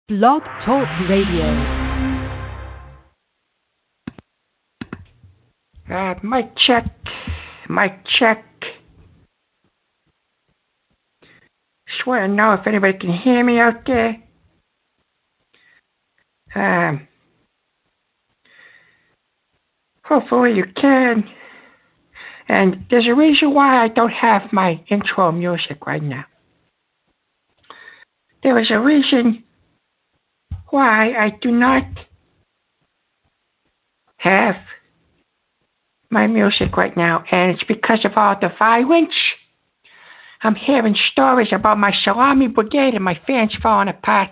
Blog Talk Radio. Mic check. Mic check. Just want to know if anybody can hear me out there. Hopefully you can. And there's a reason why I don't have my intro music right now. There is a reason why I do not have my music right now, and it's because of all the violence. I'm hearing stories about my salami brigade and my fans falling apart.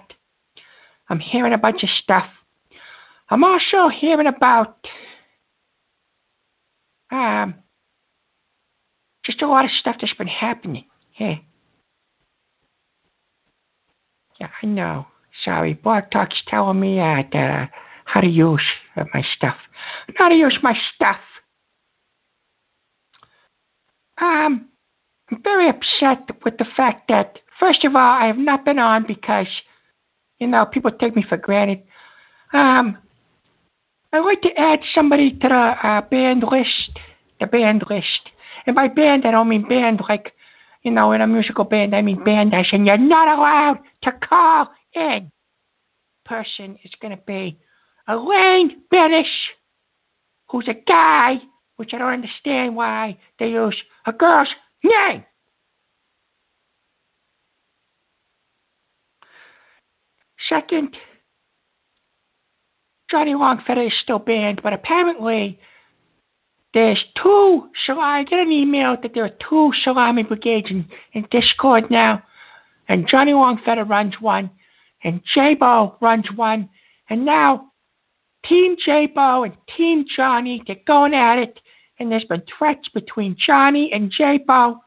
I'm hearing a bunch of stuff. I'm also hearing about just a lot of stuff that's been happening. Yeah, I know. Sorry, Blog Talk's telling me how to use my stuff. How to use my stuff. I'm very upset with the fact that, first of all, I have not been on because, people take me for granted. I'd like to add somebody to the band list. The band list. And by band, I don't mean band like, in a musical band. I mean band as in you're not allowed to call in. Person is going to be Elaine Bennis, who's a guy, which I don't understand why they use a girl's name. Second, Johnny Longfeather is still banned, but apparently there's I get an email that there are two salami brigades in Discord now, and Johnny Longfeather runs one, and J-Bo runs one, and now Team J-Bo and Team Johnny, they're going at it, and there's been threats between Johnny and J-Bo,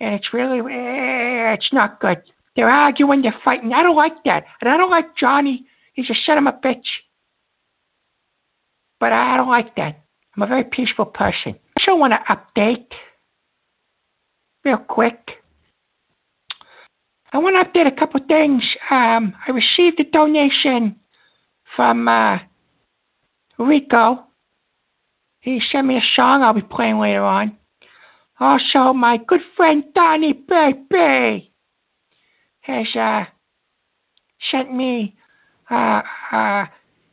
and it's not good. They're arguing, they're fighting. I don't like that, and I don't like Johnny. He's a son of a bitch, but I don't like that. I'm a very peaceful person. I also want to update real quick. I want to update a couple things. I received a donation from Rico. He sent me a song I'll be playing later on. Also, my good friend Donnie Baby has sent me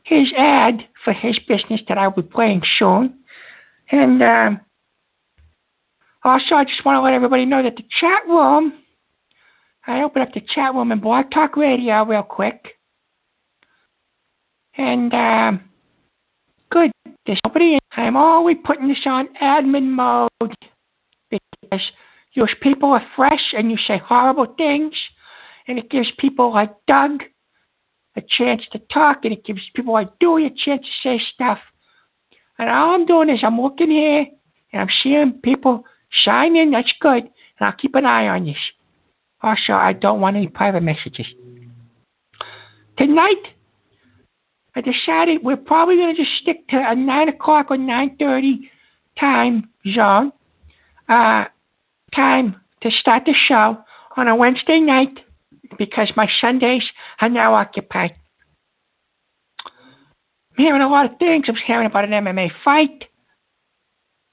his ad for his business that I'll be playing soon. And also, I just want to let everybody know that the chat room, I opened up the chat room in Blog Talk Radio real quick. And good. There's nobody in. I'm always putting this on admin mode because your people are fresh and you say horrible things, and it gives people like Doug a chance to talk, and it gives people like Dewey a chance to say stuff. And all I'm doing is I'm looking here and I'm seeing people sign in. That's good. And I'll keep an eye on this. Also, I don't want any private messages. Tonight, I decided we're probably going to just stick to a 9 o'clock or 9:30 time zone. Time to start the show on a Wednesday night because my Sundays are now occupied. I'm hearing a lot of things. I'm hearing about an MMA fight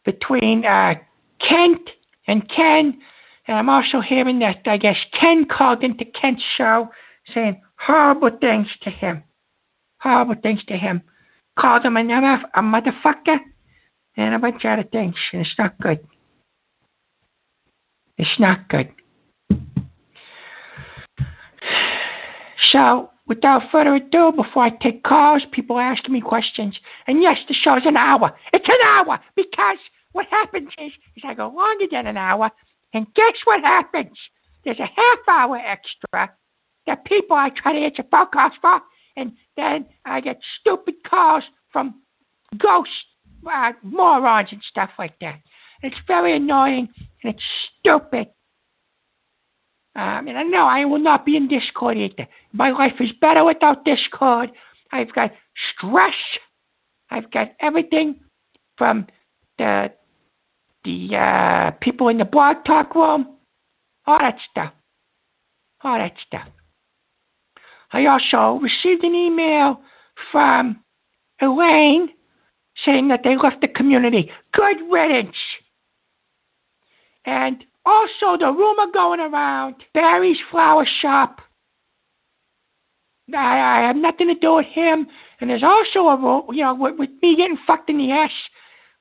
between Kent and Ken. And I'm also hearing that, I guess, Ken called into Kent's show saying horrible things to him. Horrible things to him. Called him a motherfucker and a bunch of other things. And it's not good. It's not good. So, without further ado, before I take calls, people are asking me questions. And yes, the show's an hour. It's an hour because what happens is I go longer than an hour. And guess what happens? There's a half hour extra that people I try to answer phone calls for, and then I get stupid calls from ghost morons and stuff like that. It's very annoying, and it's stupid. And I know I will not be in Discord either. My life is better without Discord. I've got stress. I've got everything from the people in the Blog Talk room, all that stuff. I also received an email from Elaine saying that they left the community. Good riddance. And also the rumor going around, Barry's flower shop. I have nothing to do with him. And there's also a rumor, with me getting fucked in the ass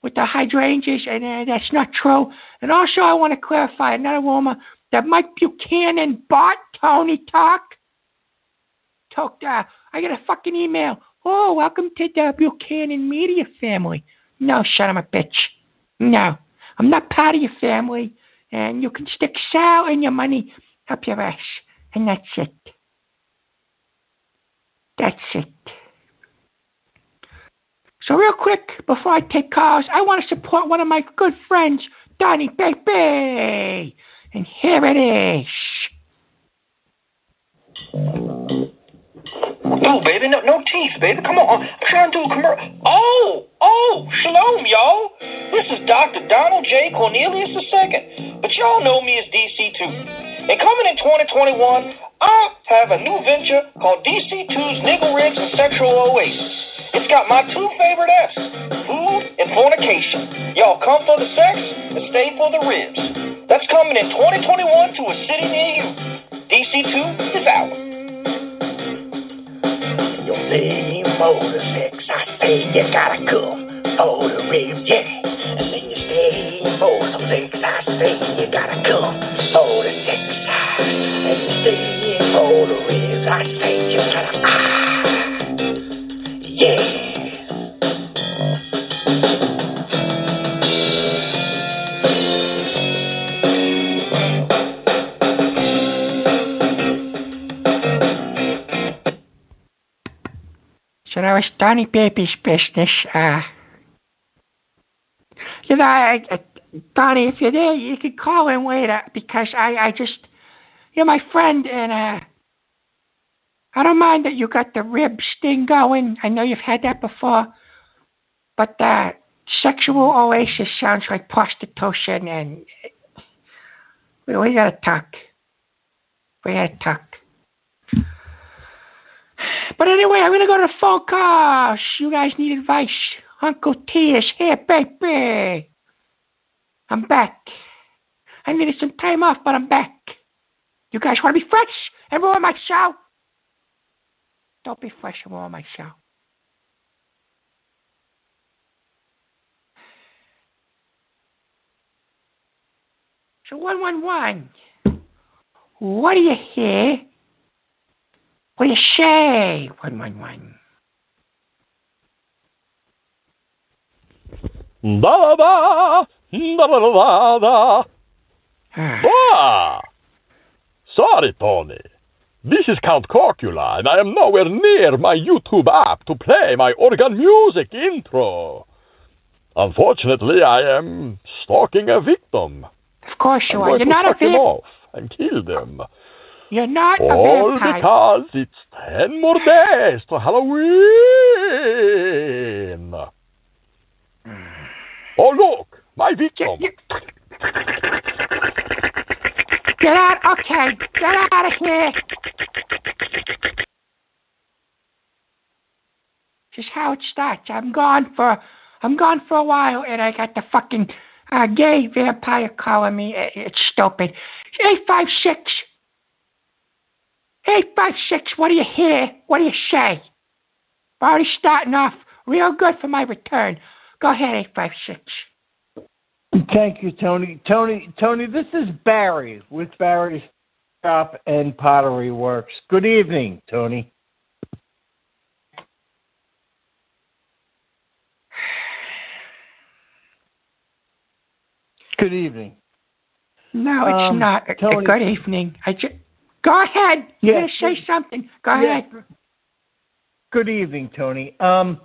with the hydrangeas, and that's not true. And also I want to clarify another rumor that Mike Buchanan bought TonyTalk. I got a fucking email. Oh, welcome to the Buchanan media family. No, son of a bitch. No, I'm not part of your family, and you can stick Sal and your money up your ass. And that's it. That's it. So real quick, before I take calls, I want to support one of my good friends, Donnie Baby. And here it is. No, baby, no teeth, baby. Come on. I'm trying to do a commercial. Oh, shalom, y'all. This is Dr. Donald J. Cornelius II, but y'all know me as DC2. And coming in 2021, I have a new venture called DC2's Niggle Rigs and Sexual Oasis. It's got my two favorite F's, food and fornication. Y'all come for the sex and stay for the ribs. That's coming in 2021 to a city near you. DC2 is out. You're saying for the sex, I say you gotta come for the ribs, yeah. And then you stay for some sex, I say you gotta come for the sex. And you stay for the ribs, I say you gotta, yeah. So that was Donnie Baby's business. Donnie, if you're there, you could call in later because I just, you're my friend, and I don't mind that you got the ribs thing going. I know you've had that before, but sexual oasis sounds like prostitution, and we gotta talk. We gotta talk. But anyway, I'm going to go to the phone calls. You guys need advice. Uncle T is here, baby. I'm back. I needed some time off, but I'm back. You guys want to be fresh and ruin my show? Don't be fresh and ruin my show. So 111. What do you hear? What do you say? 111. Da da da da da. Ah! Sorry, Tony. This is Count Corcula, and I am nowhere near my YouTube app to play my organ music intro. Unfortunately, I am stalking a victim. Of course you are. I'm You're going not to a suck him vampire. off and kill them. You're not a All vampire. because it's 10 more days to Halloween. Oh, look, my victim. Get out. Okay, get out of here. This is how it starts. I'm gone for a while, and I got the fucking gay vampire calling me. It's stupid. 856. 856, what do you hear? What do you say? Already starting off real good for my return. Go ahead, 856. Thank you, Tony. Tony, this is Barry with Barry's Shop and Pottery Works. Good evening, Tony. Good evening. No, it's not. Tony, good evening. Go ahead. You're going to say something. Go ahead. Good evening, Tony. I'm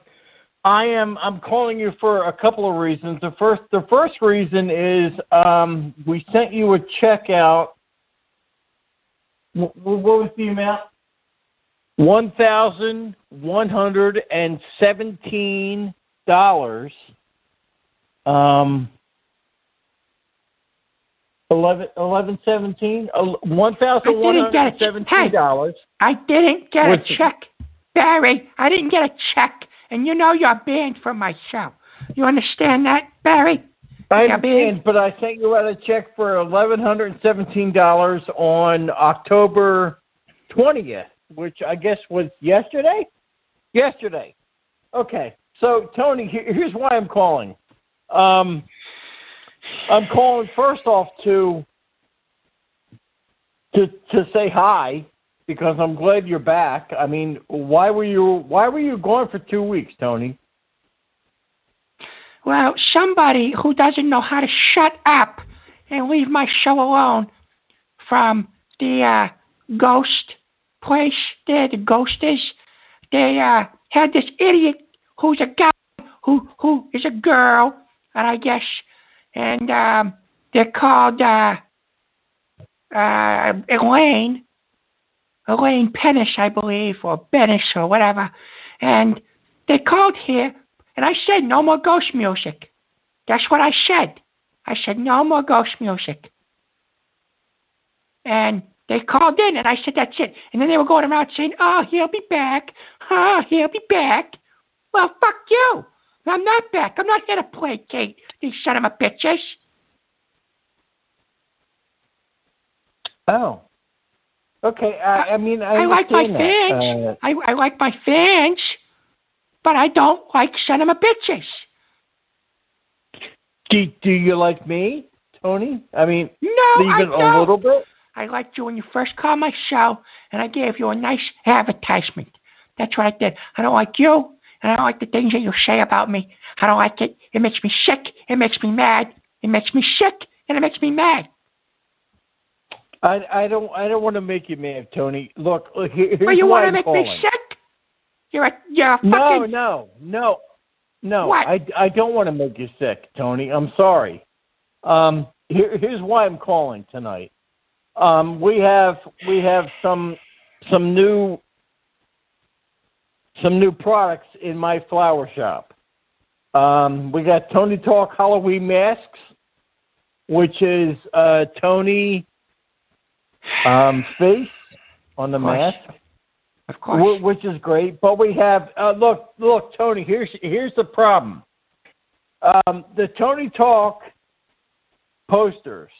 calling you for a couple of reasons. The first reason is we sent you a check out. What was the amount? $1,117. $11.17, $1,117. I didn't get a check, Barry. I didn't get a check, and you know you're banned from my show. You understand that, Barry? I understand, but I sent you out a check for $1,117 on October 20th, which I guess was yesterday? Yesterday. Okay. So, Tony, here's why I'm calling. I'm calling first off to say hi, because I'm glad you're back. I mean, why were you gone for 2 weeks, Tony? Well, somebody who doesn't know how to shut up and leave my show alone from the ghost place there, the ghosters, they had this idiot who's a guy who is a girl, and I guess, and they're called Elaine Pennis, I believe, or Bennis or whatever, and they called here. And I said, no more ghost music. That's what I said. I said, no more ghost music. And they called in, and I said, that's it. And then they were going around saying, oh, he'll be back. Oh, he'll be back. Well, fuck you. I'm not back. I'm not here to placate these son of a bitches. Oh. Okay. I mean, I like my fans. I like my fans. But I don't like son of a bitches. Do you like me, Tony? I mean, no, even I don't. A little bit? I liked you when you first called my show, and I gave you a nice advertisement. That's what I did. I don't like you, and I don't like the things that you say about me. I don't like it. It makes me sick. It makes me mad. It makes me sick, and it makes me mad. I don't want to make you mad, Tony. Look, here's but you want to make calling. me sick? You're a fucking... No. What? I don't want to make you sick, Tony. I'm sorry. Here's why I'm calling tonight. We have some new products in my flower shop. We got TonyTalk Halloween masks, which is Tony face on the mask. Of course. Which is great, but we have look, Tony. Here's the problem. The TonyTalk posters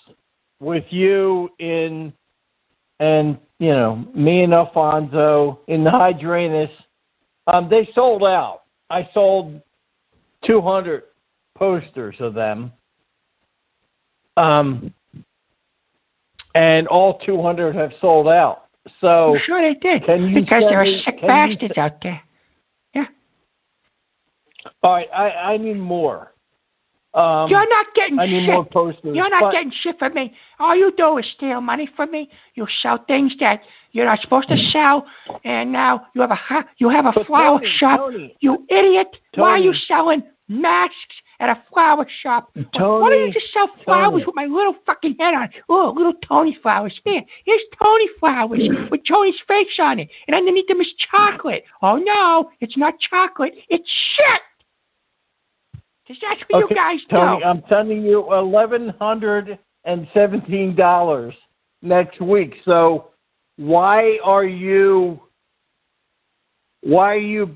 with you in, and me and Alfonso in the Hydranus, they sold out. I sold 200 posters of them, and all 200 have sold out. So I'm sure they did, because there are sick bastards out there. Yeah. All right, I need more. You're not getting I need shit. more posters. You're not getting shit from me. All you do is steal money from me. You sell things that you're not supposed to sell, and now you have a flower shop. Tony, you idiot! Tony, why are you selling masks at a flower shop? Why don't you just sell flowers with my little fucking head on it? Oh, little Tony flowers. Here's Tony flowers with Tony's face on it, and underneath them is chocolate. Oh no, it's not chocolate. It's shit. Because that's what you guys do. Tony, I'm sending you $1,117 next week. So why are you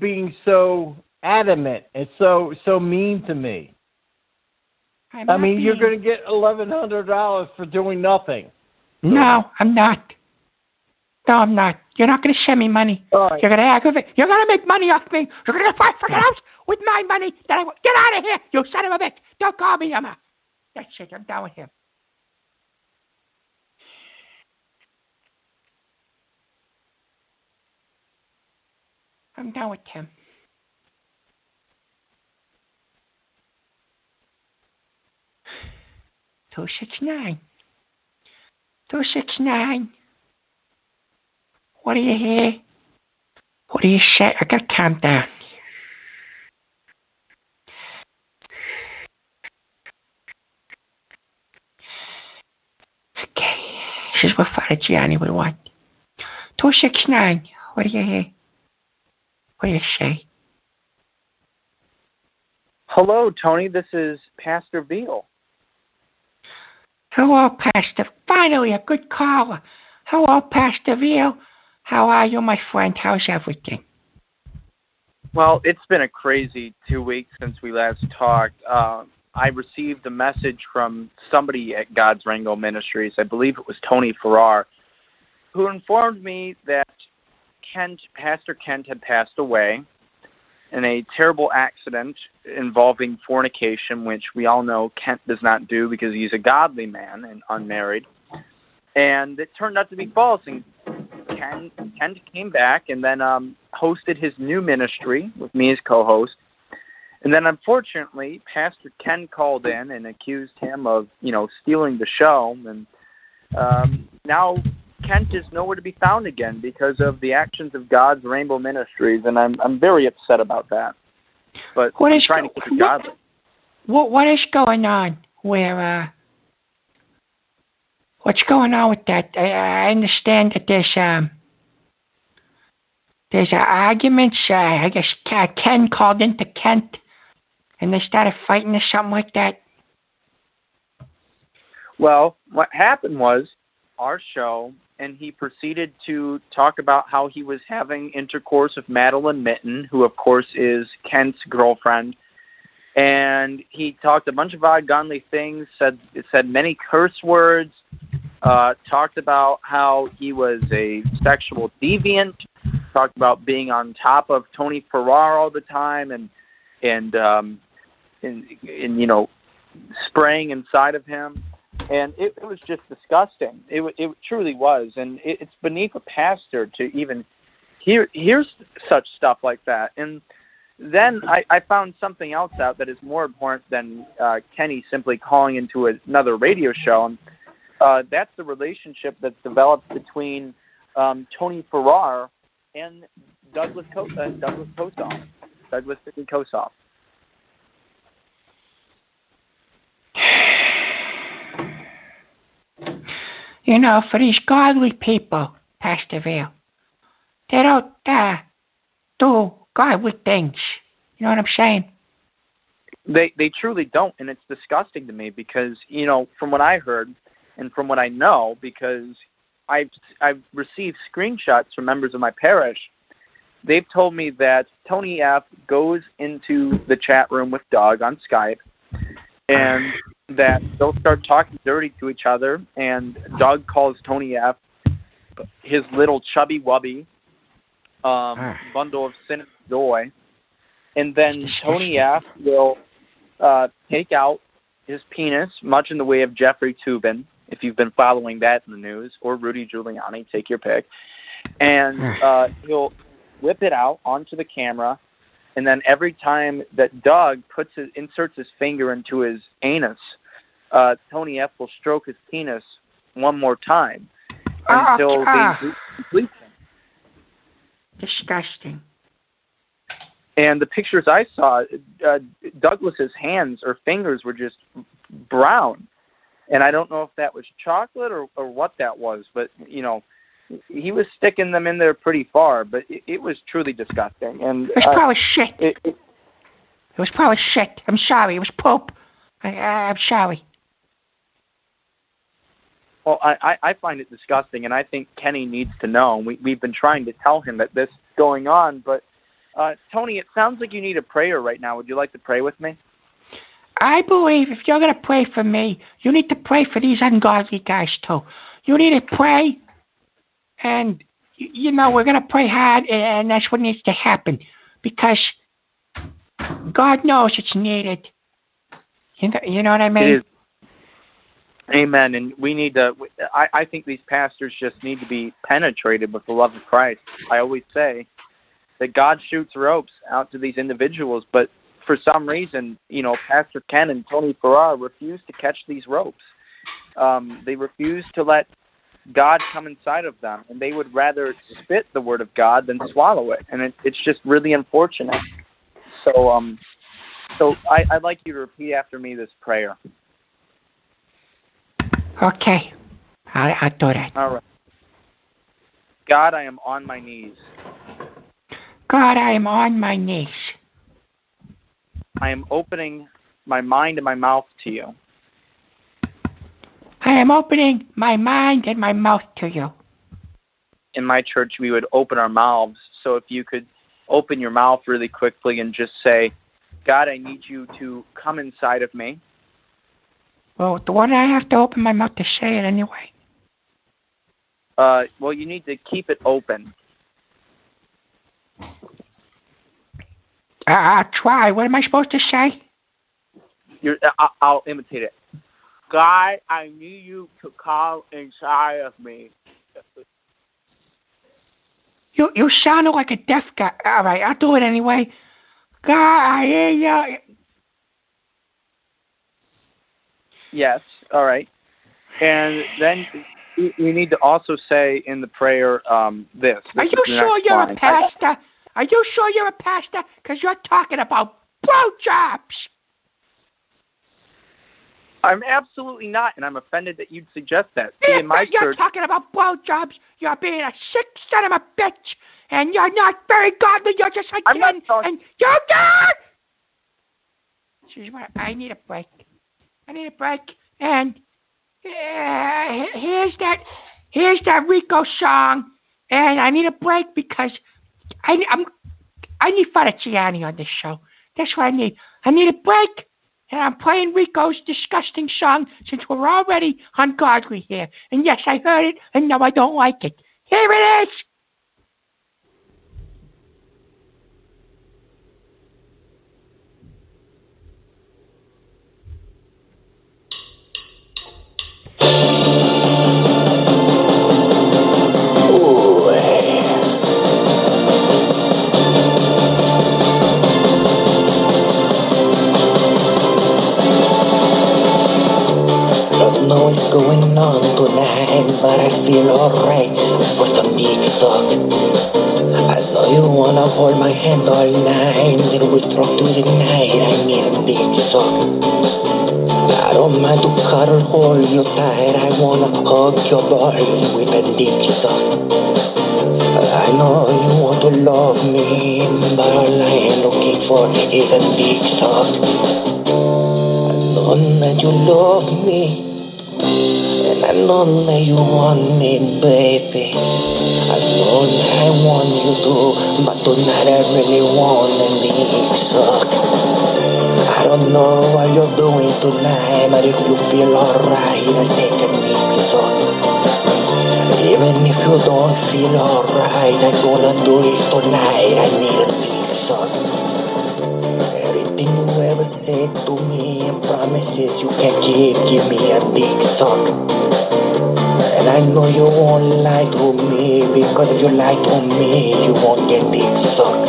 being so adamant and so mean to me? I mean, you're going to get $1,100 for doing nothing. No, I'm not. No, I'm not. You're not going to send me money. All right. You're going to aggravate. You're going to make money off me. You're going to fight for house with my money. Get out of here, you son of a bitch. Don't call me Emma. That's it. I'm done with him. I'm done with him. Two 269. What do you hear? What do you say? I gotta calm down. Okay. This is what Father Gianni would want. 269. What do you hear? What do you say? Hello, Tony. This is Pastor Veal. Hello, Pastor. Finally, a good caller. Hello, Pastor Veal. How are you, my friend? How's everything? Well, it's been a crazy 2 weeks since we last talked. I received a message from somebody at God's Rainbow Ministries, I believe it was Tony Farrar, who informed me that Pastor Kent had passed away in a terrible accident involving fornication, which we all know Kent does not do because he's a godly man and unmarried. And it turned out to be false, and Kent came back and then hosted his new ministry with me as co-host. And then, unfortunately, Pastor Ken called in and accused him of, stealing the show. And now Kent is nowhere to be found again because of the actions of God's Rainbow Ministries, and I'm very upset about that. But I'm trying to keep it godly. What is going on? What's going on with that? I understand that there's arguments. I guess Ken called into Kent, and they started fighting or something like that. Well, what happened was our show, and he proceeded to talk about how he was having intercourse with Madeline Mitten, who, of course, is Kent's girlfriend. And he talked a bunch of ungodly things, said many curse words, talked about how he was a sexual deviant, talked about being on top of Tony Farrar all the time and spraying inside of him. And it was just disgusting. It truly was. And it's beneath a pastor to even hear such stuff like that. And then I found something else out that is more important than Kenny simply calling into another radio show. And that's the relationship that's developed between Tony Farrar and Douglas Kosoff. For these godly people, Pastor Veal, they don't do godly things. You know what I'm saying? They truly don't, and it's disgusting to me because, from what I heard and from what I know, because I've received screenshots from members of my parish, they've told me that Tony F. goes into the chat room with Doug on Skype, and that they'll start talking dirty to each other, and Doug calls Tony F. his little chubby wubby bundle of sin and joy, and then Tony F. will take out his penis, much in the way of Jeffrey Toobin, if you've been following that in the news, or Rudy Giuliani, take your pick, and he'll whip it out onto the camera. And then every time that Doug inserts his finger into his anus, Tony F. will stroke his penis one more time until they complete him. Disgusting. And the pictures I saw, Douglas's hands or fingers were just brown. And I don't know if that was chocolate or what that was, but, he was sticking them in there pretty far, but it was truly disgusting. And it was probably shit. It was probably shit. I'm sorry. It was poop. I'm sorry. Well, I find it disgusting, and I think Kenny needs to know. We've been trying to tell him that this is going on, but Tony, it sounds like you need a prayer right now. Would you like to pray with me? I believe if you're going to pray for me, you need to pray for these ungodly guys, too. You need to pray. And, we're going to pray hard, and that's what needs to happen. Because God knows it's needed. You know what I mean? It is. Amen. And we need to, I think these pastors just need to be penetrated with the love of Christ. I always say that God shoots ropes out to these individuals, but for some reason, Pastor Ken and Tony Farrar refuse to catch these ropes. They refuse to let God come inside of them, and they would rather spit the word of God than swallow it, and it's just really unfortunate. So I'd like you to repeat after me this prayer. Okay, I'll do that. All right. God, I am on my knees. God, I am on my knees. I am opening my mind and my mouth to you. I I am opening my mind and my mouth to you. In my church, we would open our mouths. So if you could open your mouth really quickly and just say, God, I need you to come inside of me. Well, the one I have to open my mouth to say it anyway. Well, you need to keep it open. I'll try. What am I supposed to say? I'll imitate it. God, I need you to come inside of me. You sound like a deaf guy. All right, I'll do it anyway. God, I hear you. Yes, all right. And then you need to also say in the prayer this. Are you sure you're a pastor? Are you sure you're a pastor? Because you're talking about blowjobs. I'm absolutely not, and I'm offended that you'd suggest that. See, in my you're church, talking about blowjobs. You're being a sick son of a bitch, and you're not very godly. You're just like I'm not and you're God. This is what I need a break. I need a break, and here's that Rico song, and I need a break because I need Fettuccine on this show. That's what I need. I need a break. And I'm playing Rico's disgusting song since we're already ungodly here. And yes, I heard it, and no, I don't like it. Here it is! Going on tonight, but I feel alright for some big talk. I know you wanna hold my hand all night, then we'll talk through the night. I need a big talk. I don't mind to cuddle, hold you tight. I wanna hug your body with a big talk. I know you want to love me, but all I am looking for is a big talk. I know that you love me. And I know that you want me, baby. I know that I want you to, but tonight I really want a big talk. I don't know what you're doing tonight, but if you feel alright, I'll take a big talk. Even if you don't feel alright, I'm gonna do it tonight. I need a big talk. Everything you ever said to me and promises you can keep, give me a big talk. And I know you won't lie to me, because if you lie to me, you won't get big talk.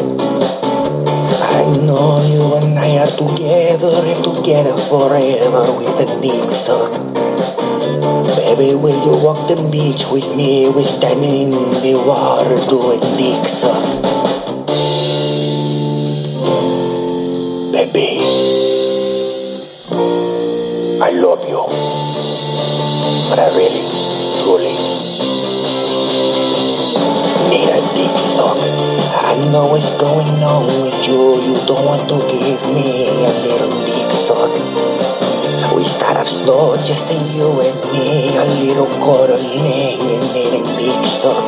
I know you and I are together and together forever with a big talk. Baby, will you walk the beach with me? We're standing in the water doing big talk. Baby, I love you, but I really, truly need a big talk. I know what's going on with you. You don't want to give me a little big talk. We start up slow, just you and me, a little cuddling and need a big talk.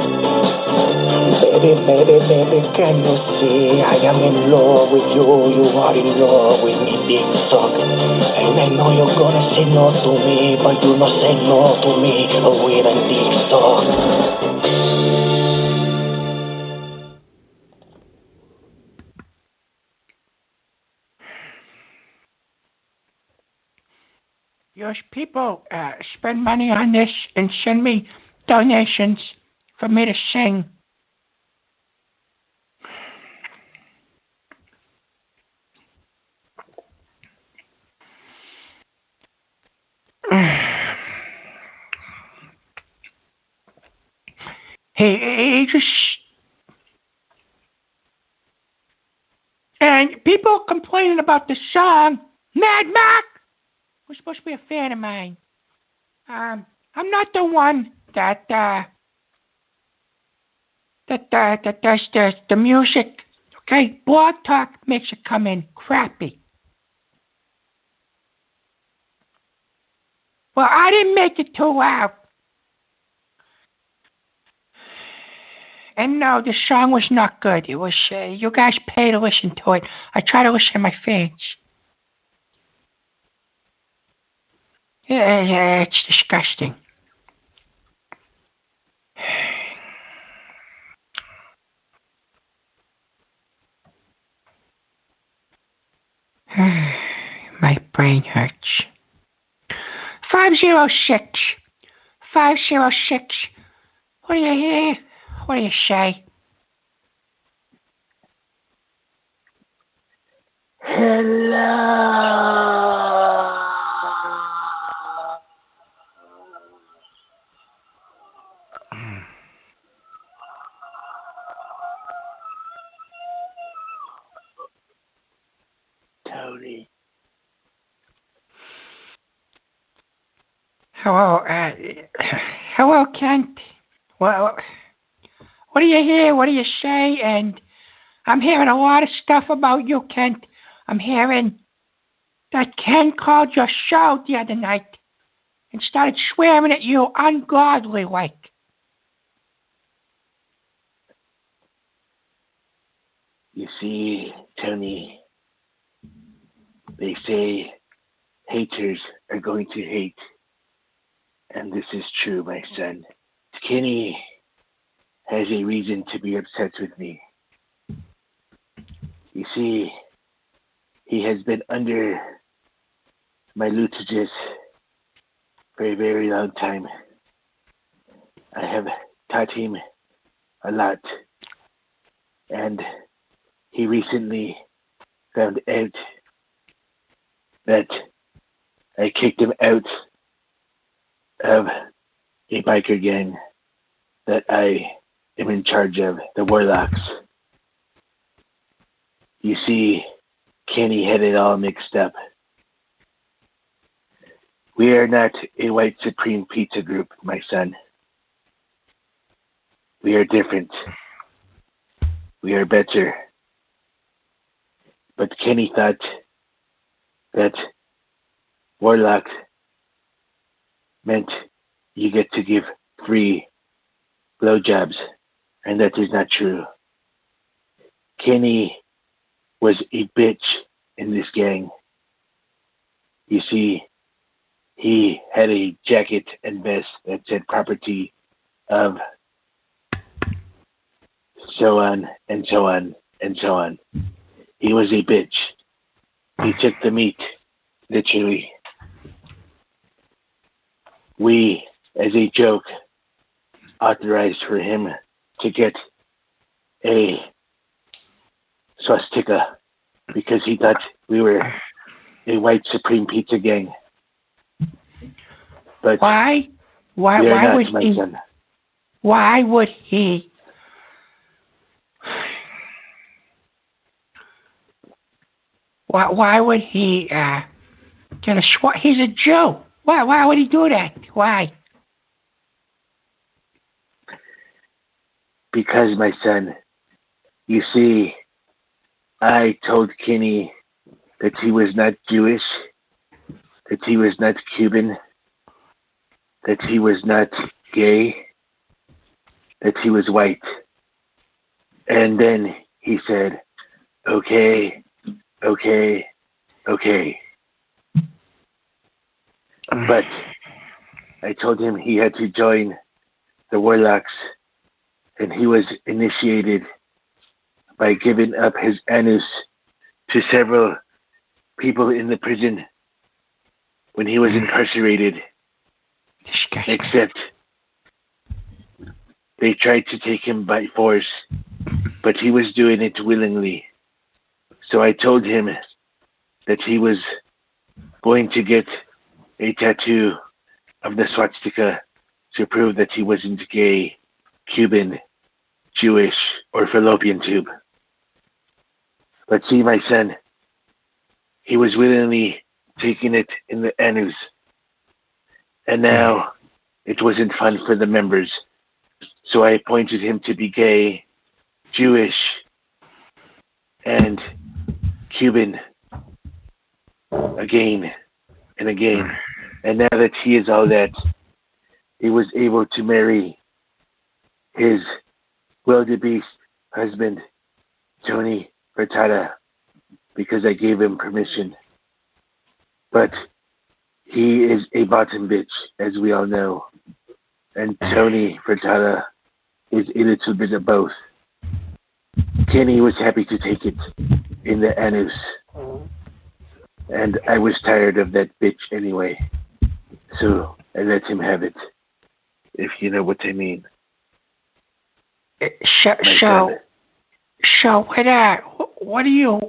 Baby, can you see I am in love with you? You are in love with me, big talk. And I know you're gonna say no to me, but you not say no to me with a big talk. Yes, people spend money on this and send me donations for me to sing. He just... And people complaining about the song, Mad Mac was supposed to be a fan of mine. I'm not the one that does the music. Okay, Blog Talk makes it come in crappy. Well, I didn't make it too loud. And no, the song was not good. It was, you guys pay to listen to it. I try to listen to my fans. Yeah, it's disgusting. My brain hurts. 506. 506. What do you hear? What do you say? Hello. Tony. Hello, hello, Kent. Well, what do you hear? What do you say? And I'm hearing a lot of stuff about you, Kent. I'm hearing that Ken called your show the other night and started swearing at you ungodly like. You see, Tony, they say haters are going to hate. And this is true, my son. Kenny has a reason to be upset with me. You see, he has been under my lutages for a very long time. I have taught him a lot. And he recently found out that I kicked him out of a biker gang that I am in charge of, the Warlocks. You see, Kenny had it all mixed up. We are not a white supreme pizza group, my son. We are different. We are better. But Kenny thought that Warlock meant you get to give free blowjobs, and that is not true. Kenny was a bitch in this gang. You see, he had a jacket and vest that said property of so on and so on and so on. He was a bitch. He took the meat, literally. We, as a joke, authorized for him to get a swastika because he thought we were a white supreme pizza gang. But why? Why not, would my he? son. Why would he? Why would he get a swat? He's a Jew. Why would he do that? Why? Because, my son, you see, I told Kenny that he was not Jewish, that he was not Cuban, that he was not gay, that he was white. And then he said, okay. But I told him he had to join the Warlocks, and he was initiated by giving up his anus to several people in the prison when he was incarcerated. Except they tried to take him by force, but he was doing it willingly. So I told him that he was going to get a tattoo of the swastika to prove that he wasn't gay, Cuban, Jewish, or fallopian tube. But see, my son, he was willingly taking it in the anus. And now it wasn't fun for the members. So I appointed him to be gay, Jewish, and Cuban again and again. And now that he is all that, he was able to marry his wildebeest husband, Tony Furtada, because I gave him permission. But he is a bottom bitch, as we all know. And Tony Furtada is a little bit of both. Kenny was happy to take it in the anus. And I was tired of that bitch anyway. So I let him have it, if you know what I mean. So what are you,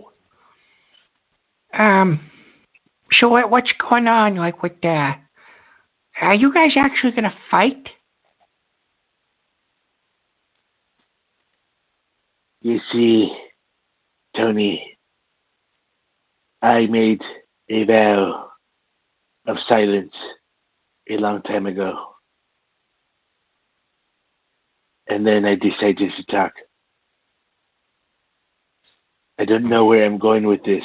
so what's going on, like, with that? Are you guys actually going to fight? You see, Tony, I made a vow of silence a long time ago. And then I decided to talk. I don't know where I'm going with this,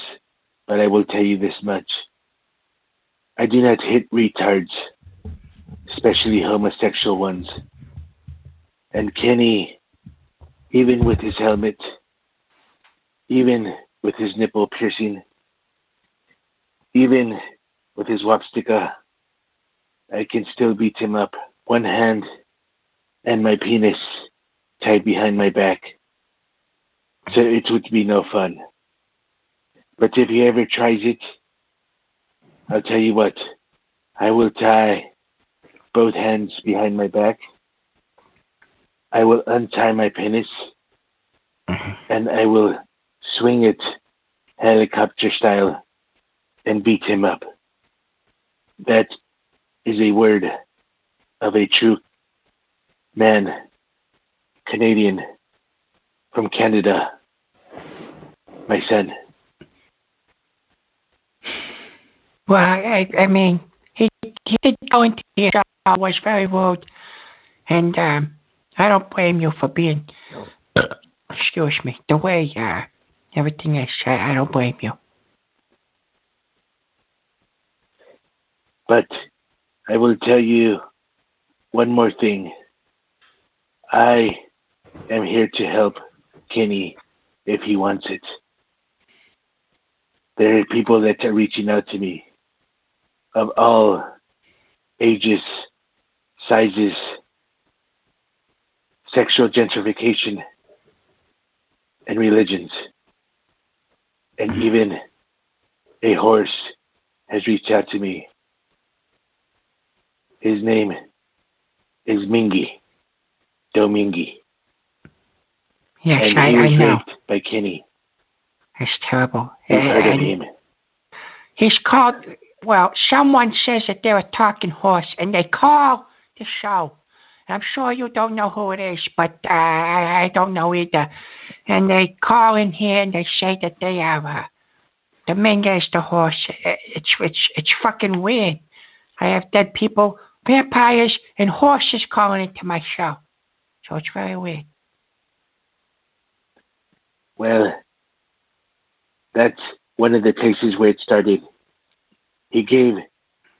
but I will tell you this much. I do not hit retards, especially homosexual ones. And Kenny, even with his helmet, even with his nipple piercing, even with his wapstika, I can still beat him up. One hand and my penis tied behind my back. So it would be no fun. But if he ever tries it, I'll tell you what, I will tie both hands behind my back. I will untie my penis, and I will swing it helicopter style and beat him up. That is a word of a true man, Canadian, from Canada, my son. Well, I mean, he did go into the show, was very rude, and I don't blame you for being, excuse me, the way everything is. I don't blame you. But I will tell you one more thing. I am here to help Kenny if he wants it. There are people that are reaching out to me of all ages, sizes, sexual gentrification, and religions. And even a horse has reached out to me. His name is Mingy, Domingy. Yes, and I he was know. raped by Kenny. It's terrible. You've heard of him. He's called, well, someone says that they're a talking horse, and they call the show. I'm sure you don't know who it is, but I don't know either. And they call in here and they say that they are the Minga is the horse. It's fucking weird. I have dead people, vampires, and horses calling into my show. So it's very weird. Well, that's one of the places where it started. He gave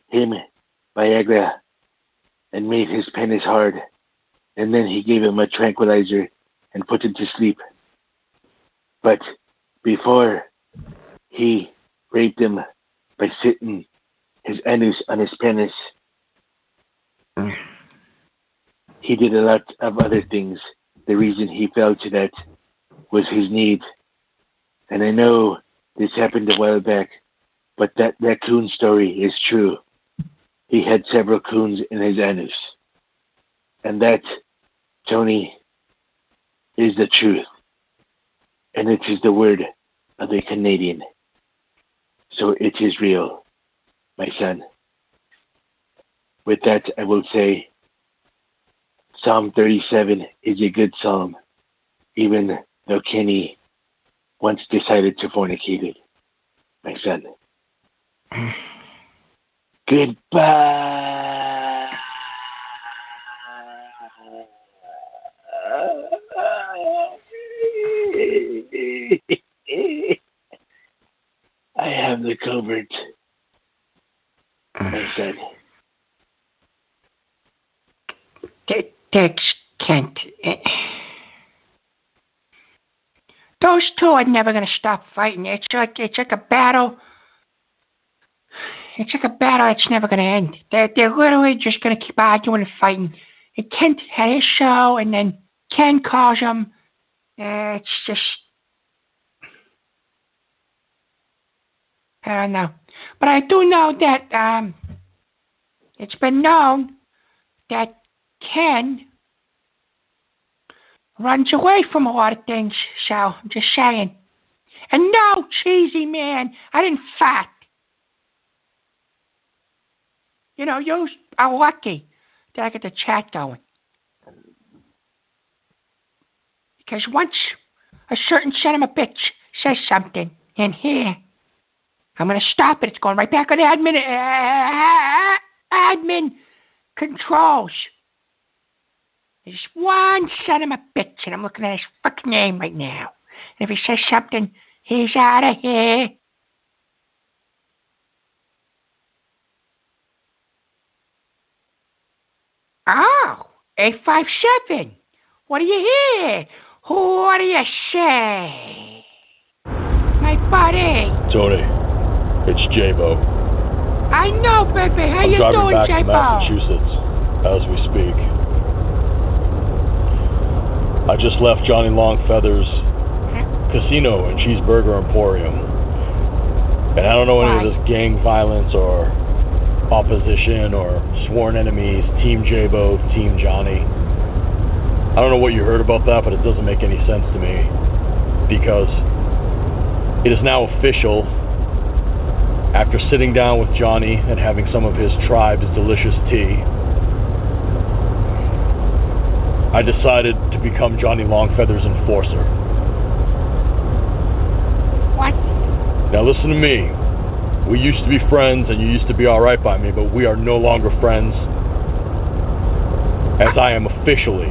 him Viagra and made his penis hard, and then he gave him a tranquilizer and put him to sleep. But before he raped him by sitting his anus on his penis, he did a lot of other things. The reason he fell to that was his need. And I know this happened a while back, but that raccoon story is true. He had several coons in his anus. And that, Tony, is the truth. And it is the word of a Canadian. So it is real, my son. With that, I will say Psalm 37 is a good psalm, even though Kenny once decided to fornicate it, my son. Goodbye. I have the covert, my son. Dix, Kent. Those two are never gonna stop fighting. It's like a battle. It's like a battle that's never gonna end. They're literally just gonna keep arguing and fighting. And Kent had his show, and then Ken calls him. It's just, I don't know. But I do know that it's been known that Ken runs away from a lot of things, so I'm just saying. And no, cheesy man, I didn't fart. You know, you are lucky that I get the chat going. Because once a certain son of a bitch says something in here, I'm going to stop it. It's going right back on the admin controls. There's one son of a bitch, and I'm looking at his fucking name right now. And if he says something, he's out of here. Oh, 857. What do you hear? What do you say? My buddy. Tony, it's J-Bo. I know, baby. How you I'm doing, driving back to J-Bo? Massachusetts as we speak. I just left Johnny Longfeather's casino and cheeseburger emporium. And I don't know any of this gang violence or opposition or sworn enemies, Team J-Bo, Team Johnny. I don't know what you heard about that, but it doesn't make any sense to me because it is now official. After sitting down with Johnny and having some of his tribe's delicious tea, I decided to become Johnny Longfeather's enforcer. What? Now listen to me. We used to be friends and you used to be alright by me, but we are no longer friends, as I am officially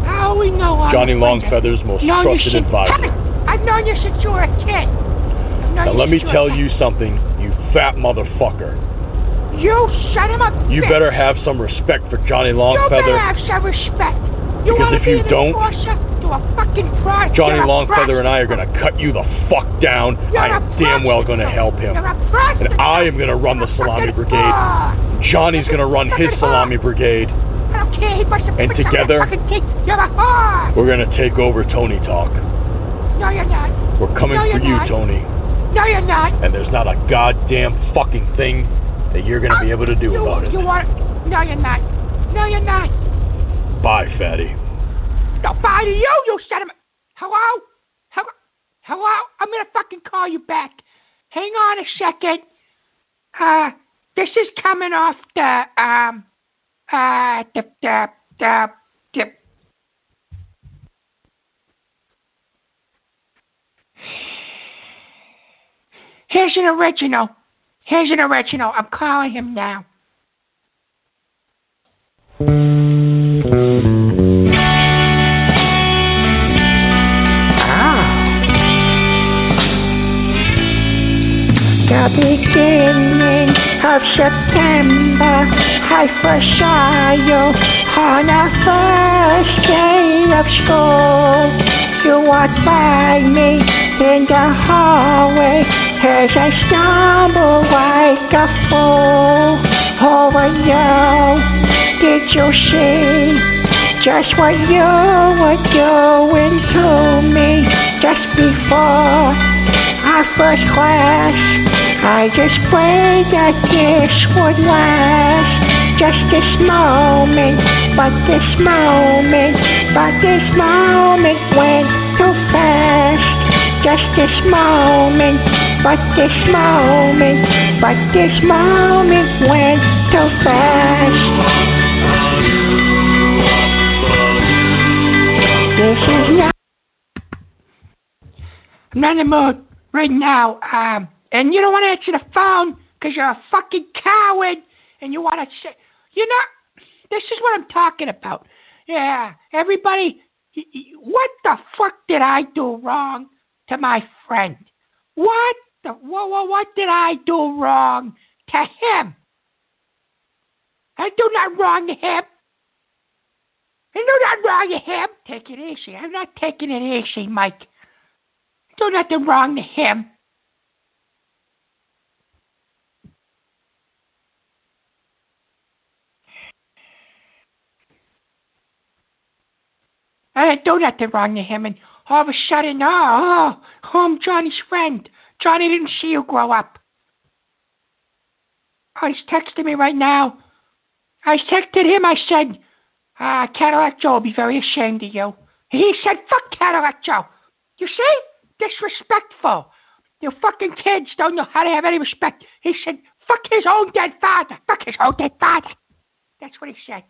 How we know Johnny Longfeather's most trusted advisor. I've known you since you were a kid. Now let me tell you something, you fat motherfucker. You son of a bitch. You better have some respect for Johnny Longfeather. You better have some respect. You because if you don't, do a fucking fraud. Johnny Longfeather and I are going to cut you the fuck down. I am damn well going to help him. And I am going to run the salami brigade. Johnny's going to run his salami brigade. I don't care. And together, we're going to take over TonyTalk. No, you're not. We're coming for you, Tony. No, you're not. And there's not a goddamn fucking thing that you're going to be able to do about it. No, you're not. No, you're not. Bye, fatty. No, bye to you son of a... Hello? Hello? I'm going to fucking call you back. Hang on a second. This is coming off the, Here's an original. I'm calling him now. The beginning of September, I first saw you on the first day of school. You walked by me in the hallway as I stumbled like a fool over you. Did you see just what you were doing to me just before our first class? I just prayed that this would last. Just this moment, but this moment went too fast. Just this moment, but this moment went too fast. This is not. I'm not in the mood right now. And you don't want to answer the phone because you're a fucking coward. And you want to say, this is what I'm talking about. Yeah, everybody, what the fuck did I do wrong to my friend? What did I do wrong to him? I do not wrong him. Ain't no nothing wrong to him. Take it easy. I'm not taking it easy, Mike. Do nothing wrong to him. I didn't do nothing wrong to him, and all of a sudden, I'm Johnny's friend. Johnny didn't see you grow up. Oh, he's texting me right now. I texted him, I said, Cadillac Joe will be very ashamed of you. He said, fuck Cadillac Joe. You see? Disrespectful. You fucking kids don't know how to have any respect. He said, fuck his own dead father. Fuck his own dead father. That's what he said.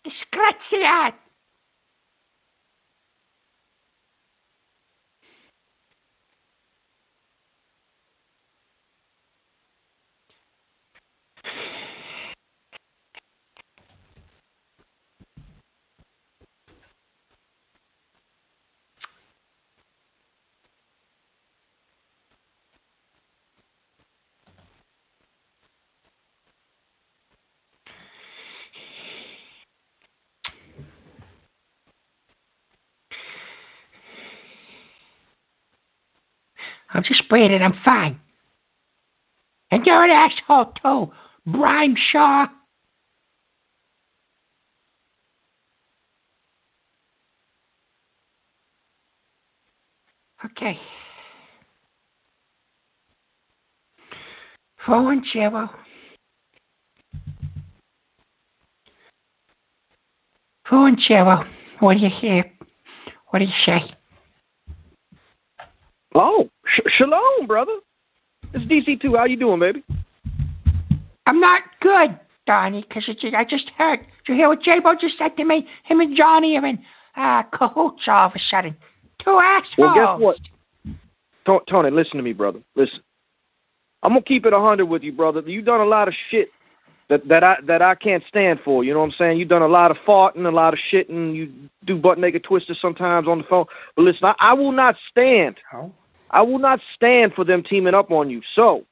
Disgraziato. I'm just breathing, I'm fine. And you're an asshole too, Brian Shaw. Okay. 410. 410. What do you hear? What do you say? Oh, shalom, brother. It's DC2. How you doing, baby? I'm not good, Donnie, because I just heard. Did you hear what J-Bo just said to me? Him and Johnny are in cahoots all of a sudden. Two assholes. Well, guess what? Tony, listen to me, brother. Listen. I'm going to keep it 100 with you, brother. You've done a lot of shit that I can't stand for. You know what I'm saying? You've done a lot of farting, a lot of shitting. You do butt-naked twisters sometimes on the phone. But listen, I will not stand. Oh. I will not stand for them teaming up on you. So,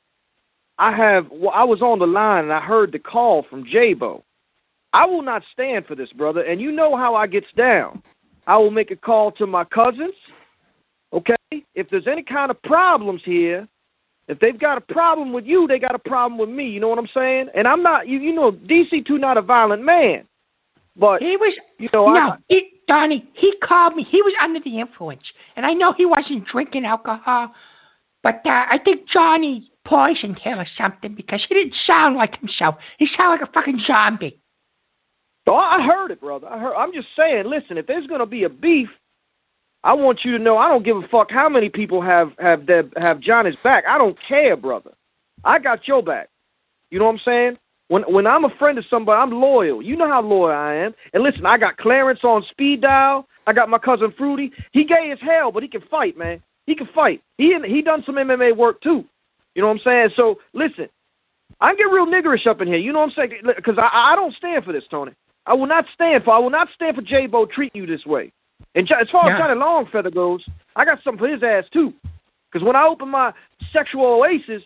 I was on the line and I heard the call from J-Bo. I will not stand for this, brother. And you know how I gets down. I will make a call to my cousins, okay? If there's any kind of problems here, if they've got a problem with you, they got a problem with me. You know what I'm saying? And I'm not, you know, DC2 not a violent man. But, he was, you know, Donnie, he called me. He was under the influence. And I know he wasn't drinking alcohol. But I think Johnny poisoned him or something because he didn't sound like himself. He sounded like a fucking zombie. Oh, I heard it, brother. I'm just saying, listen, if there's going to be a beef, I want you to know I don't give a fuck how many people have Johnny's back. I don't care, brother. I got your back. You know what I'm saying? When I'm a friend of somebody, I'm loyal. You know how loyal I am. And listen, I got Clarence on speed dial. I got my cousin Fruity. He gay as hell, but he can fight, man. He can fight. He done some MMA work, too. You know what I'm saying? So, listen, I get real niggerish up in here. You know what I'm saying? Because I don't stand for this, Tony. I will not stand for J-Bo treating you this way. And as far as Johnny Longfeather goes, I got something for his ass, too. Because when I open my sexual oasis,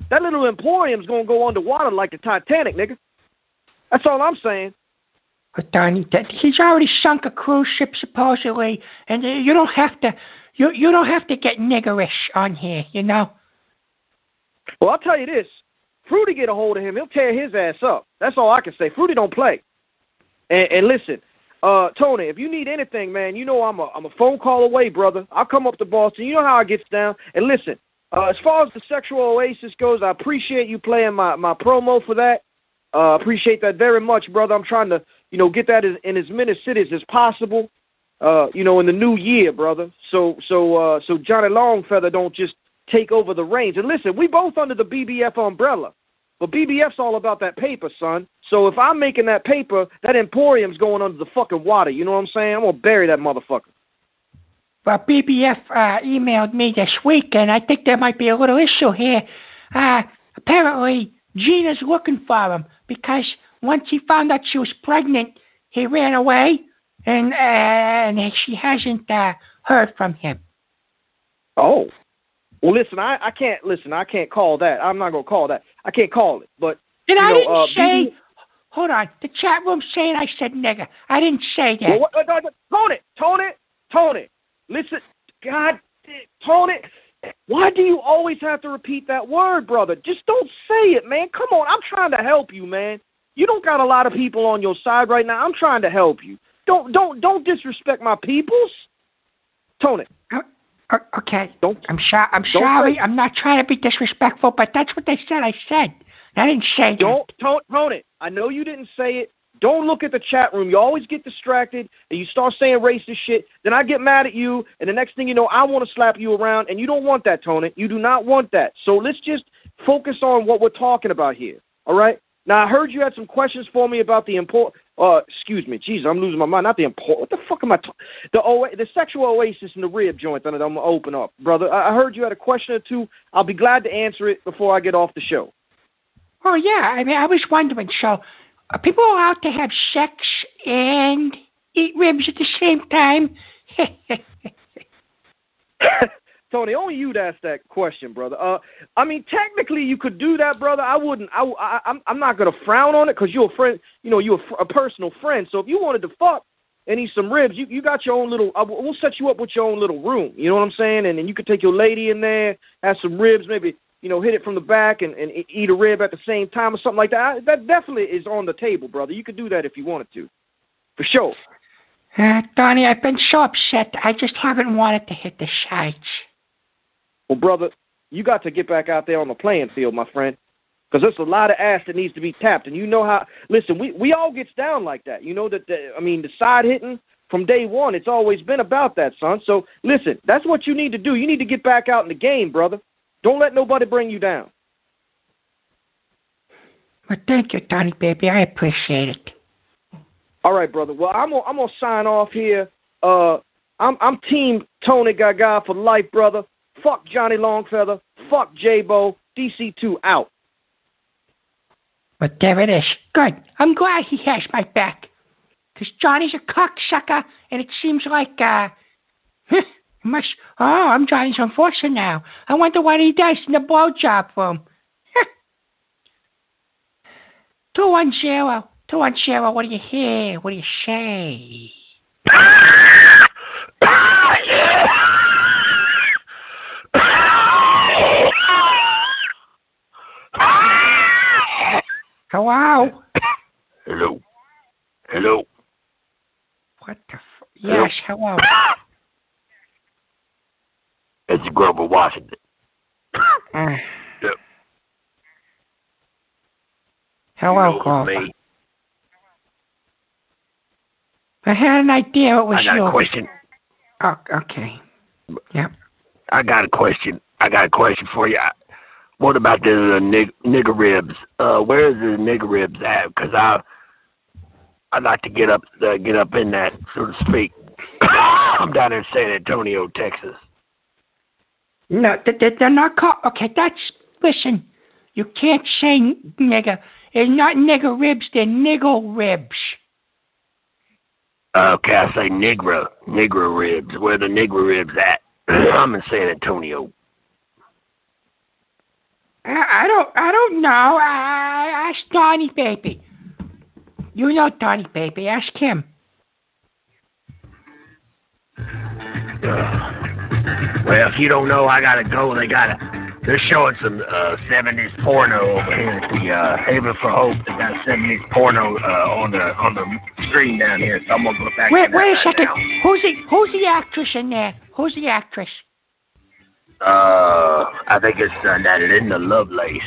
that little emporium's going to go underwater like the Titanic, nigga. That's all I'm saying. But Donnie, he's already sunk a cruise ship, supposedly, and you don't have to you don't have to get niggerish on here, you know? Well, I'll tell you this. Fruity get a hold of him, he'll tear his ass up. That's all I can say. Fruity don't play. And listen, Tony, if you need anything, man, you know I'm a phone call away, brother. I'll come up to Boston. You know how I gets down. And listen, as far as the sexual oasis goes, I appreciate you playing my promo for that. Appreciate that very much, brother. I'm trying to, get that in as many cities as possible, in the new year, brother. So Johnny Longfeather don't just take over the reins. And listen, we both under the BBF umbrella. But BBF's all about that paper, son. So if I'm making that paper, that emporium's going under the fucking water. You know what I'm saying? I'm going to bury that motherfucker. Well, BBF emailed me this week, and I think there might be a little issue here. Apparently, Gina's looking for him because once he found out she was pregnant, he ran away, and she hasn't heard from him. Oh. Well, listen, I can't call that. I'm not going to call that. I can't call it. But, and I didn't say, Hold on. The chat room's saying I said nigger. I didn't say that. Well, Tony, listen, God, Tony, why do you always have to repeat that word, brother? Just don't say it, man. Come on, I'm trying to help you, man. You don't got a lot of people on your side right now. I'm trying to help you. Don't disrespect my peoples, Tony. Okay. I'm sorry. I'm not trying to be disrespectful, but that's what they said. I said. I didn't say that. Tony, I know you didn't say it. Don't look at the chat room. You always get distracted, and you start saying racist shit. Then I get mad at you, and the next thing you know, I want to slap you around, and you don't want that, Tony. You do not want that. So let's just focus on what we're talking about here, all right? Now, I heard you had some questions for me about the excuse me. Jesus, I'm losing my mind. Not the what the fuck am I talking? The sexual oasis and the rib joint that I'm going to open up. Brother, I heard you had a question or two. I'll be glad to answer it before I get off the show. Oh, yeah. I mean, I was wondering, so are people allowed to have sex and eat ribs at the same time? Tony, only you'd ask that question, brother. I mean, technically you could do that, brother. I wouldn't. I'm not gonna frown on it because you're a friend. You know, you're a personal friend. So if you wanted to fuck and eat some ribs, you got your own little. We'll set you up with your own little room. You know what I'm saying? And then you could take your lady in there, have some ribs, maybe hit it from the back and eat a rib at the same time or something like that. That definitely is on the table, brother. You could do that if you wanted to, for sure. Donnie, I've been so upset. I just haven't wanted to hit the sides. Well, brother, you got to get back out there on the playing field, my friend, because there's a lot of ass that needs to be tapped. And you know how, listen, we all gets down like that. You know that, the side hitting from day one, it's always been about that, son. So, listen, that's what you need to do. You need to get back out in the game, brother. Don't let nobody bring you down. Well, thank you, Donnie, baby. I appreciate it. All right, brother. Well, I'm gonna sign off here. I'm Team Tony Gaga for life, brother. Fuck Johnny Longfeather. Fuck J-Bo. DC2 out. But there it is. Good. I'm glad he has my back. Because Johnny's a cocksucker, and it seems like, I'm Johnny's enforcer now. I wonder what he does in the blowjob room. 210. 210, what do you hear? What do you say? Hello? Hello? What the Yes, hello. It's Grover Washington. Yep. Hello, Grover. I had an idea it was you. I got a question. Oh, okay. Yep. I got a question for you. What about the nigger ribs? Where's the nigger ribs at? Because I'd like to get up in that, so to speak. I'm down in San Antonio, Texas. No, they're not called. Okay, listen. You can't say nigger. It's not nigger ribs. They're niggle ribs. Okay, I say negro ribs. Where the negro ribs at? I'm in San Antonio. I don't know. I ask Donnie Baby. You know Donnie Baby. Ask him. Well, if you don't know, I gotta go. They're showing some 70s porno over here at the Haven for Hope. They got 70s porno on the screen down here. So I'm gonna go back. Wait a second. Now. Who's the actress in there? Who's the actress? I think it's that Linda Lovelace.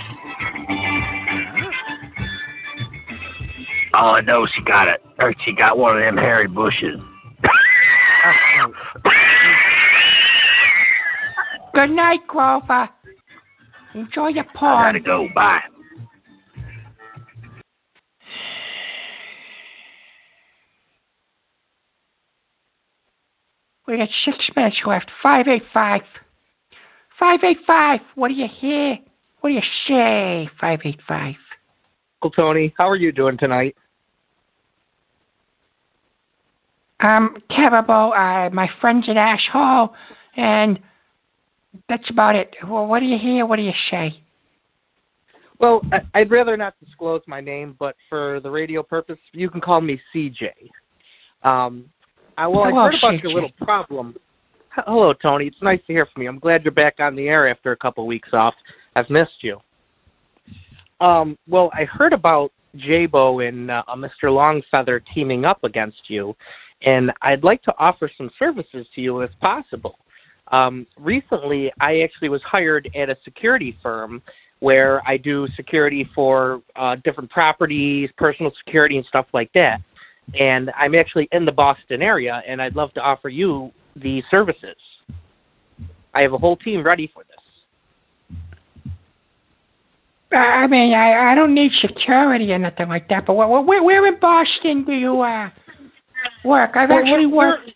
Oh, I know she got one of them hairy bushes. Good night, Grover. Enjoy your porn. I gotta go. Bye. We got 6 minutes left. 585. 585. What do you hear? What do you say? 585. Uncle Tony, how are you doing tonight? Terrible. My friend's an asshole, and that's about it. Well, what do you hear? What do you say? Well, I'd rather not disclose my name, but for the radio purpose, you can call me CJ. I heard about your little problem. Hello, Tony. It's nice to hear from you. I'm glad you're back on the air after a couple of weeks off. I've missed you. Well, I heard about J-Bo and Mr. Longfeather teaming up against you, and I'd like to offer some services to you if possible. Recently, I actually was hired at a security firm where I do security for different properties, personal security, and stuff like that. And I'm actually in the Boston area, and I'd love to offer you the services. I have a whole team ready for this. I mean, I don't need security or nothing like that, but where in Boston do you work? I've actually worked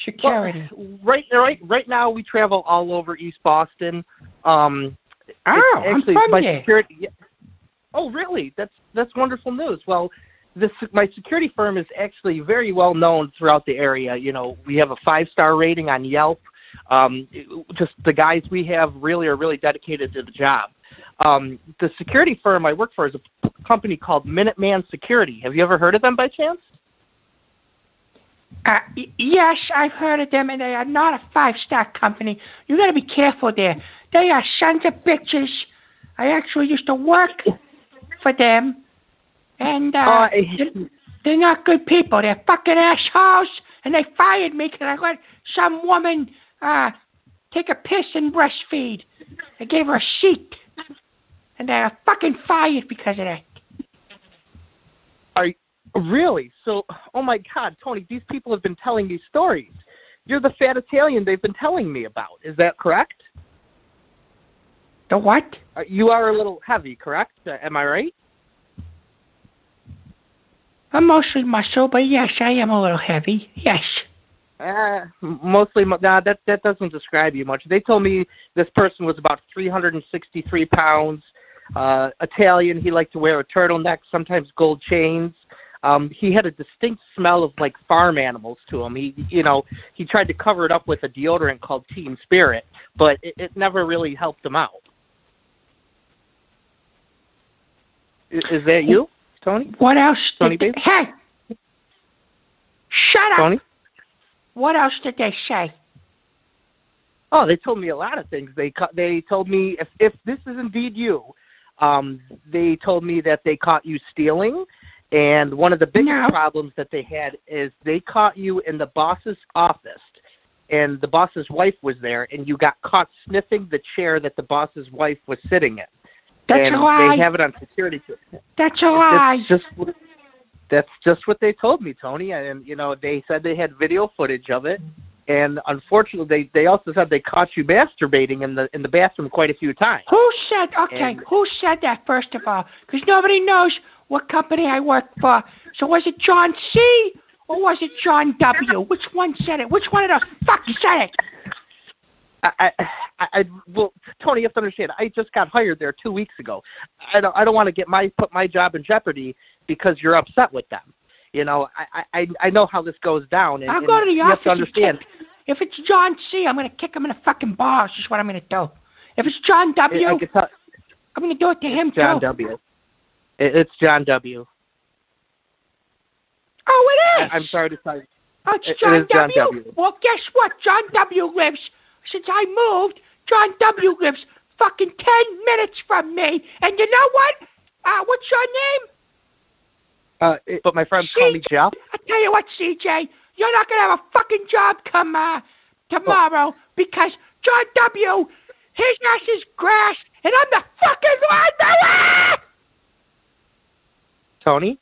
security. Well, right now, we travel all over East Boston. I'm from there. Security, oh, really? That's wonderful news. Well, my security firm is actually very well known throughout the area. You know, we have a 5-star rating on Yelp. Just the guys we have really are really dedicated to the job. The security firm I work for is a company called Minuteman Security. Have you ever heard of them by chance? Yes, I've heard of them, and they are not a 5-star company. You got to be careful there. They are sons of bitches. I actually used to work for them, and they're not good people. They're fucking assholes, and they fired me because I let some woman take a piss and breastfeed. I gave her a sheet, and they are fucking fired because of that. Really? So, oh my God, Tony, these people have been telling me stories. You're the fat Italian they've been telling me about. Is that correct? The what? You are a little heavy, correct? Am I right? I'm mostly muscle, but yes, I am a little heavy. Yes. Mostly, that doesn't describe you much. They told me this person was about 363 pounds, Italian. He liked to wear a turtleneck, sometimes gold chains. He had a distinct smell of like farm animals to him. He tried to cover it up with a deodorant called Team Spirit, but it never really helped him out. Is that you, Tony? What else? Tony, baby? Hey! Shut up! Tony? What else did they say? Oh, they told me a lot of things. They told me if this is indeed you, they told me that they caught you stealing. And one of the biggest problems that they had is they caught you in the boss's office, and the boss's wife was there, and you got caught sniffing the chair that the boss's wife was sitting in. That's a lie. They have it on security. That's a lie. That's just what they told me, Tony. And they said they had video footage of it, and unfortunately, they also said they caught you masturbating in the bathroom quite a few times. Who said? Okay, who said that? First of all, because nobody knows what company I work for. So was it John C. or was it John W.? Which one said it? Which one of the fuck said it? Well, Tony, you have to understand. I just got hired there 2 weeks ago. I don't want to put my job in jeopardy because you're upset with them. I know how this goes down. And, I'll go to the you office. Have to understand. If it's John C., I'm going to kick him in the fucking balls. Is what I'm going to do. If it's John W., I'm going to do it to him John too. W. It's John W. Oh, it is. I'm sorry to tell you. Oh, it's John W. Well, guess what? John W. lives. Since I moved, John W. lives fucking 10 minutes from me. And you know what? What's your name? But my friends call me Jeff. I tell you what, CJ, you're not gonna have a fucking job come tomorrow because John W. His ass is grass, and I'm the fucking lawnmower. Tony.